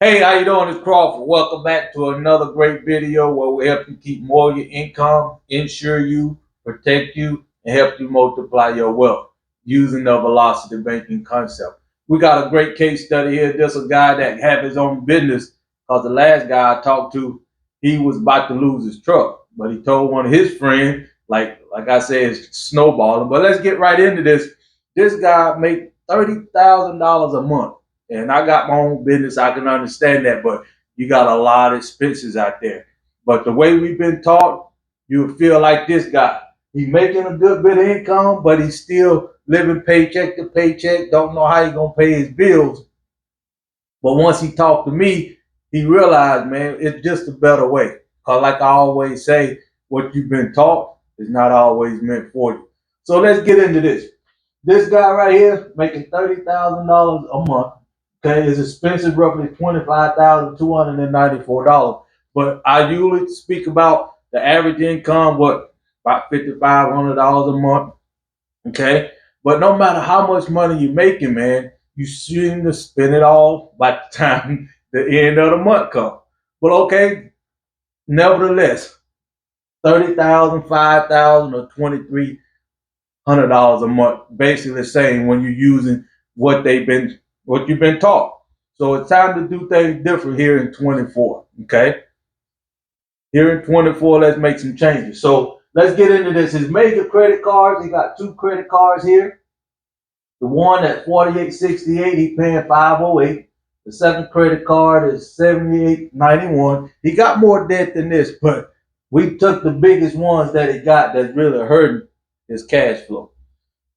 Hey, how you doing? It's Crawford. Welcome back to another great video where we help you keep more of your income, insure you, protect you, and help you multiply your wealth using the velocity banking concept. We got a great case study here. There's a guy that have his own business because the last guy I talked to, he was about to lose his truck, but he told one of his friends, like I said, it's snowballing. But let's get right into this. This guy made $30,000 a month. And I got my own business. I can understand that, but you got a lot of expenses out there. But the way we've been taught, you feel like this guy. He's making a good bit of income, but he's still living paycheck to paycheck. Don't know how he's gonna pay his bills. But once he talked to me, he realized, man, it's just a better way. Cause like I always say, what you've been taught is not always meant for you. So let's get into this. This guy right here making $30,000 a month. Okay, his expenses roughly $25,294. But I usually speak about the average income, what, about $5,500 a month. Okay, but no matter how much money you're making, man, you seem to spend it all by the time the end of the month comes. But okay, nevertheless, 30,000, 5,000, or $2,300 a month, basically saying when you're using what you've been taught. So it's time to do things different here in 24. Okay, here in 24, let's make some changes. So let's get into this. His major credit cards. He got two credit cards here. The one at 4868, he paying 508. The second credit card is 7891. He got more debt than this, but we took the biggest ones that he got that's really hurting his cash flow.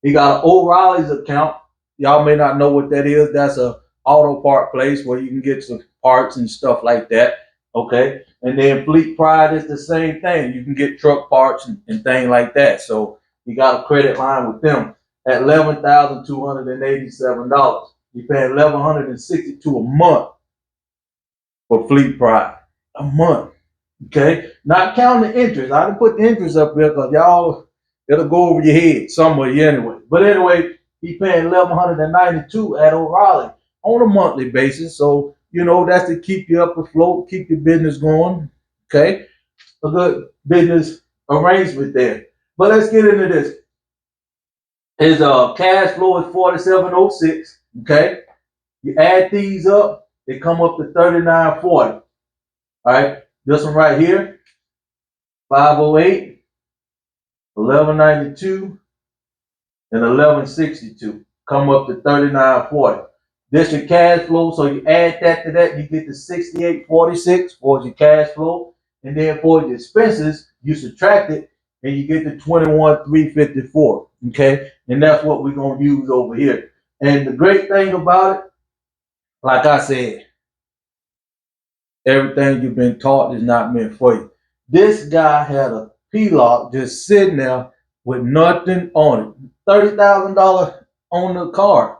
He got an O'Reilly's account. Y'all may not know what that is. That's a auto part place where you can get some parts and stuff like that. Okay. And then Fleet Pride is the same thing. You can get truck parts and things like that. So you got a credit line with them at $11,287. You're paying $1,162 a month for Fleet Pride. A month. Okay. Not counting the interest. I didn't put the interest up there because y'all, it'll go over your head somewhere anyway. But anyway, he paying $1,192 at O'Reilly on a monthly basis. So, that's to keep you up afloat, keep your business going. Okay. A good business arrangement there. But let's get into this. His cash flow is 4706. Okay. You add these up, they come up to 3940. All right. This one right here, 508, 1192, and 1162. Come up to 3940. This your cash flow. So you add that to that, you get to 6846 for your cash flow. And then for your expenses, you subtract it and you get to 21,354. Okay. And that's what we're going to use over here. And the great thing about it, like I said, everything you've been taught is not meant for you. This guy had a P-lock just sitting there with nothing on it. $30,000 on the card.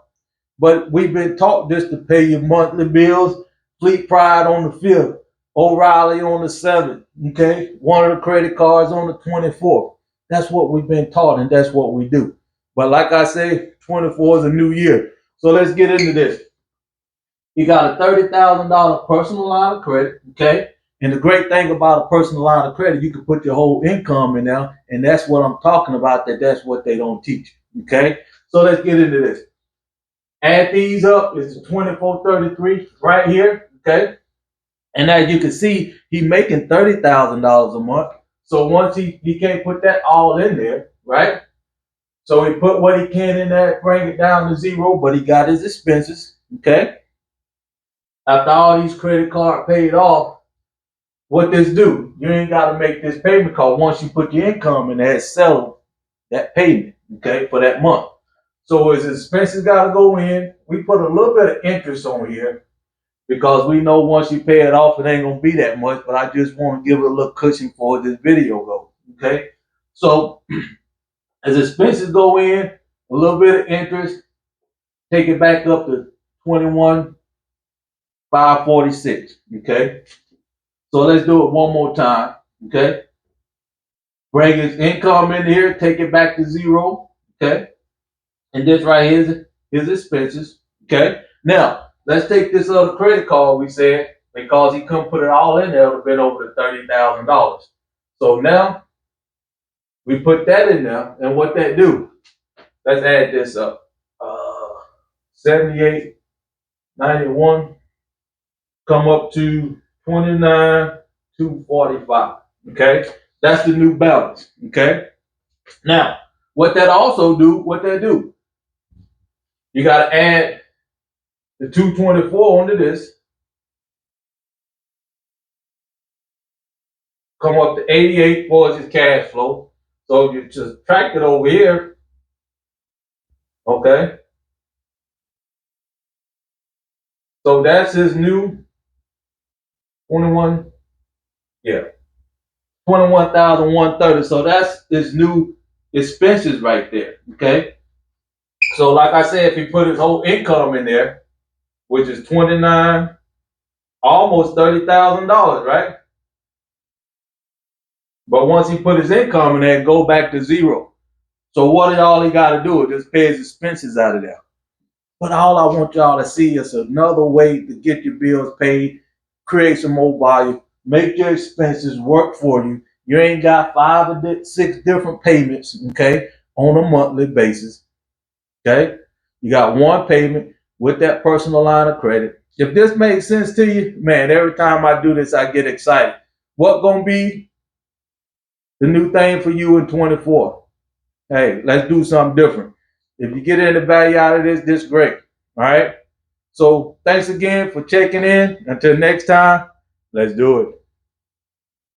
But we've been taught this to pay your monthly bills. Fleet Pride on the 5th. O'Reilly on the 7th. Okay? One of the credit cards on the 24th. That's what we've been taught and that's what we do. But like I say, 24 is a new year. So let's get into this. You got a $30,000 personal line of credit, okay? And the great thing about a personal line of credit, you can put your whole income in there, and that's what I'm talking about, that's what they don't teach, okay? So let's get into this. Add these up, it's 2433 right here, okay? And as you can see, he's making $30,000 a month. So once he can't put that all in there, right? So he put what he can in there, bring it down to zero, but he got his expenses, okay? After all these credit card paid off, what this do? You ain't got to make this payment because once you put your income in there, it's settled that payment, okay, for that month. So his expenses got to go in. We put a little bit of interest on here because we know once you pay it off, it ain't going to be that much, but I just want to give it a little cushion for this video though, okay? So as expenses go in, a little bit of interest, take it back up to 21,546. Okay. So let's do it one more time. Okay. Bring his income in here, take it back to zero. Okay. And this right here is his expenses. Okay. Now, let's take this other credit card we said, because he couldn't put it all in there, it would have been over the $30,000. So now we put that in there, and what that do? Let's add this up. 78, 91, come up to 29,245. Okay, that's the new balance. Okay, now what that also do? What that do? You got to add the 224 onto this. Come up to 88 for his cash flow. So you just track it over here. Okay. So that's his new 21. Yeah. 21,130. So that's his new expenses right there. Okay. So like I said, if he put his whole income in there, which is 29, almost $30,000, right? But once he put his income in there, go back to zero. So what all he got to do is just pay his expenses out of there. But all I want y'all to see is another way to get your bills paid, create some more volume, make your expenses work for you. You ain't got 5 or 6 different payments, okay, on a monthly basis, okay? You got one payment with that personal line of credit. If this makes sense to you, man, every time I do this, I get excited. What gonna be the new thing for you in 24? Hey, let's do something different. If you get any value out of this great. All right. So thanks again for checking in. Until next time, let's do it.